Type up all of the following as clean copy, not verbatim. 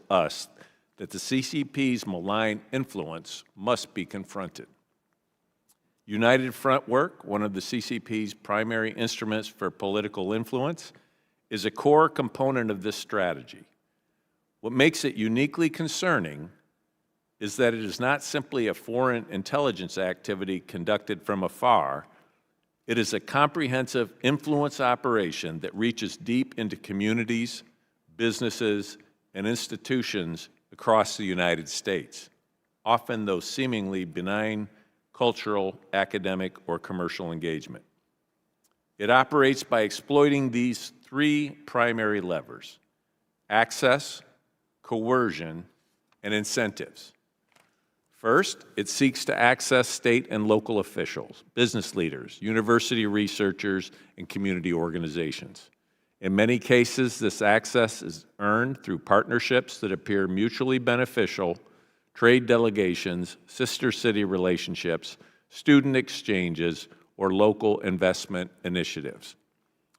us that the CCP's malign influence must be confronted. United Front work, one of the CCP's primary instruments for political influence, is a core component of this strategy. What makes it uniquely concerning is that it is not simply a foreign intelligence activity conducted from afar. It is a comprehensive influence operation that reaches deep into communities, businesses, and institutions across the United States, often those seemingly benign cultural, academic, or commercial engagement. It operates by exploiting these three primary levers: access, coercion, and incentives. First, it seeks to access state and local officials, business leaders, university researchers, and community organizations. In many cases, this access is earned through partnerships that appear mutually beneficial, trade delegations, sister city relationships, student exchanges, or local investment initiatives.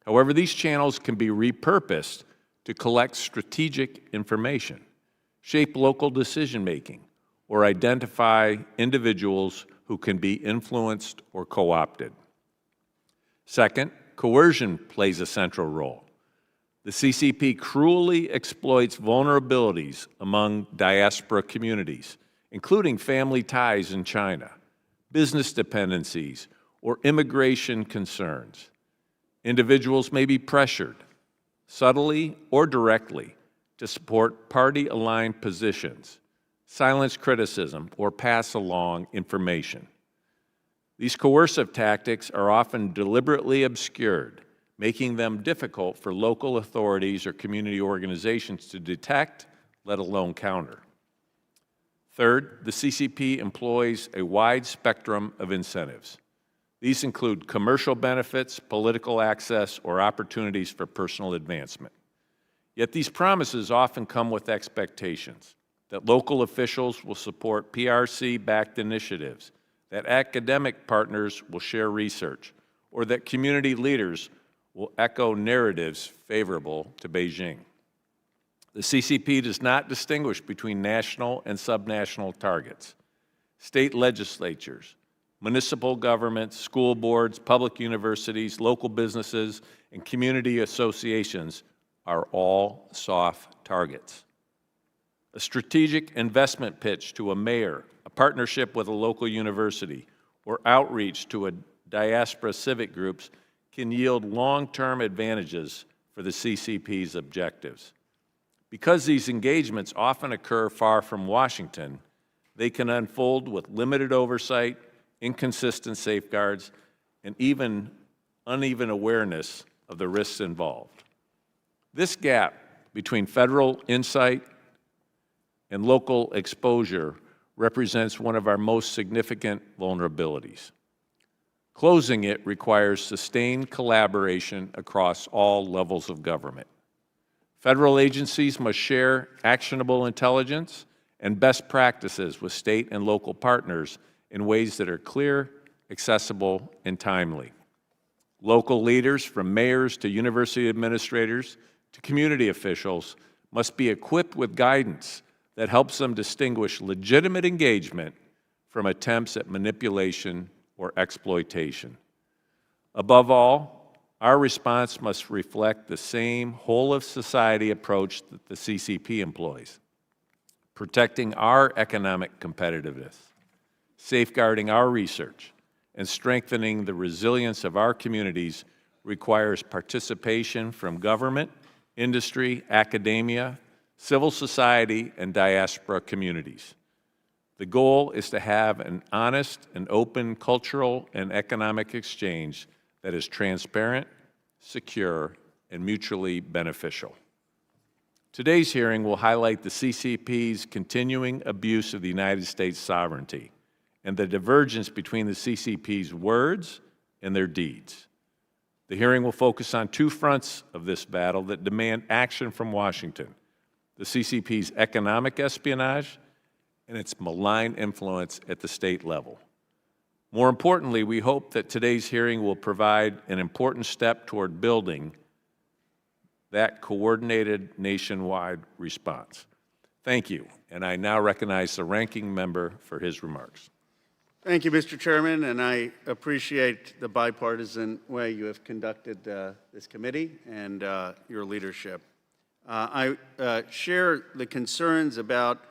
However, these channels can be repurposed to collect strategic information, shape local decision-making, or identify individuals who can be influenced or co-opted. Second, coercion plays a central role. The CCP cruelly exploits vulnerabilities among diaspora communities, including family ties in China, business dependencies, or immigration concerns. Individuals may be pressured, subtly or directly, to support party-aligned positions, silence criticism, or pass along information. These coercive tactics are often deliberately obscured, making them difficult for local authorities or community organizations to detect, let alone counter. Third, the CCP employs a wide spectrum of incentives. These include commercial benefits, political access, or opportunities for personal advancement. Yet these promises often come with expectations that local officials will support PRC-backed initiatives, that academic partners will share research, or that community leaders will echo narratives favorable to Beijing. The CCP does not distinguish between national and subnational targets. State legislatures, municipal governments, school boards, public universities, local businesses, and community associations are all soft targets. A strategic investment pitch to a mayor, a partnership with a local university, or outreach to a diaspora civic groups can yield long-term advantages for the CCP's objectives. Because these engagements often occur far from Washington, they can unfold with limited oversight, inconsistent safeguards, and even uneven awareness of the risks involved. This gap between federal insight and local exposure represents one of our most significant vulnerabilities. Closing it requires sustained collaboration across all levels of government. Federal agencies must share actionable intelligence and best practices with state and local partners in ways that are clear, accessible, and timely. Local leaders, from mayors to university administrators to community officials, must be equipped with guidance that helps them distinguish legitimate engagement from attempts at manipulation or exploitation. Above all, our response must reflect the same whole-of-society approach that the CCP employs, protecting our economic competitiveness, safeguarding our research, and strengthening the resilience of our communities requires participation from government, industry, academia, civil society, and diaspora communities. The goal is to have an honest and open cultural and economic exchange that is transparent, secure, and mutually beneficial. Today's hearing will highlight the CCP's continuing abuse of the United States sovereignty and the divergence between the CCP's words and their deeds. The hearing will focus on two fronts of this battle that demand action from Washington: the CCP's economic espionage and its malign influence at the state level. More importantly, we hope that today's hearing will provide an important step toward building that coordinated nationwide response. Thank you. And I now recognize the ranking member for his remarks. Thank you, Mr. Chairman, and I appreciate the bipartisan way you have conducted this committee and your leadership. I share the concerns about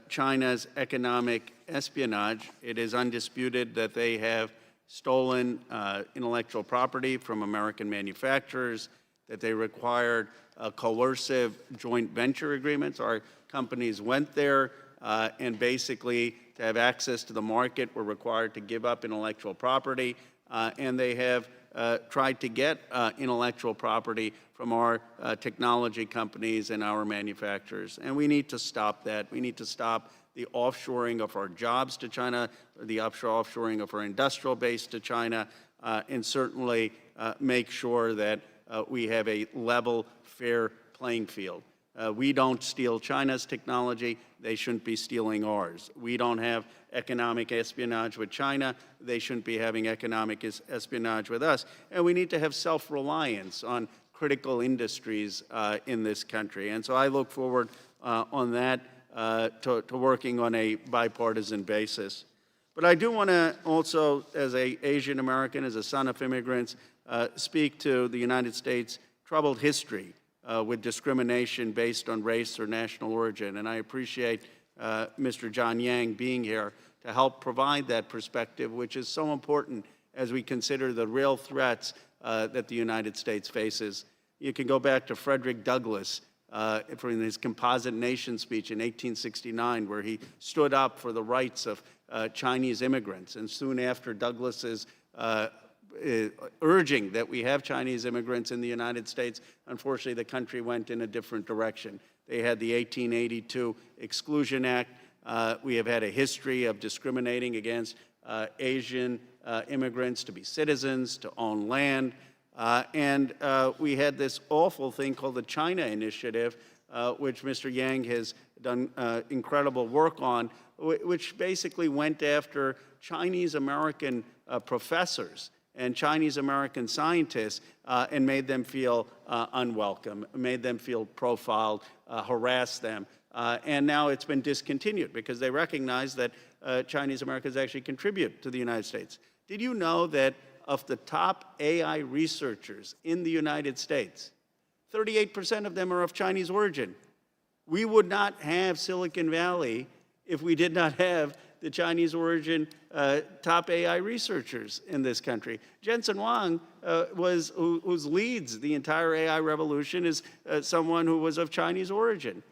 China's economic espionage. It is undisputed that they have stolen intellectual property from American manufacturers, that they required coercive joint venture agreements. Our companies went there and basically, to have access to the market, were required to give up intellectual property, and they have tried to get intellectual property from our technology companies and our manufacturers. And we need to stop that. We need to stop the offshoring of our jobs to China, the offshoring of our industrial base to China, and certainly make sure that we have a level, fair playing field. We don't steal China's technology. They shouldn't be stealing ours. We don't have economic espionage with China. They shouldn't be having economic espionage with us. And we need to have self-reliance on critical industries in this country. And so I look forward on that to working on a bipartisan basis. But I do want to also, as an Asian American, as a son of immigrants, speak to the United States' troubled history with discrimination based on race or national origin. And I appreciate Mr. John Yang being here to help provide that perspective, which is so important as we consider the real threats that the United States faces. You can go back to Frederick Douglass from his Composite Nation speech in 1869, where he stood up for the rights of Chinese immigrants. And soon after Douglass's urging that we have Chinese immigrants in the United States, unfortunately, the country went in a different direction. They had the 1882 Exclusion Act. We have had a history of discriminating against Asian immigrants to be citizens, to own land. And we had this awful thing called the China Initiative, which Mr. Yang has done incredible work on, which basically went after Chinese-American professors and Chinese-American scientists and made them feel unwelcome, made them feel profiled, harassed them. And now it's been discontinued because they recognize that Chinese-Americans actually contribute to the United States. Did you know that of the top AI researchers in the United States, 38% of them are of Chinese origin? We would not have Silicon Valley if we did not have the Chinese origin top AI researchers in this country. Jensen Huang, who leads the entire AI revolution, is someone who was of Chinese origin.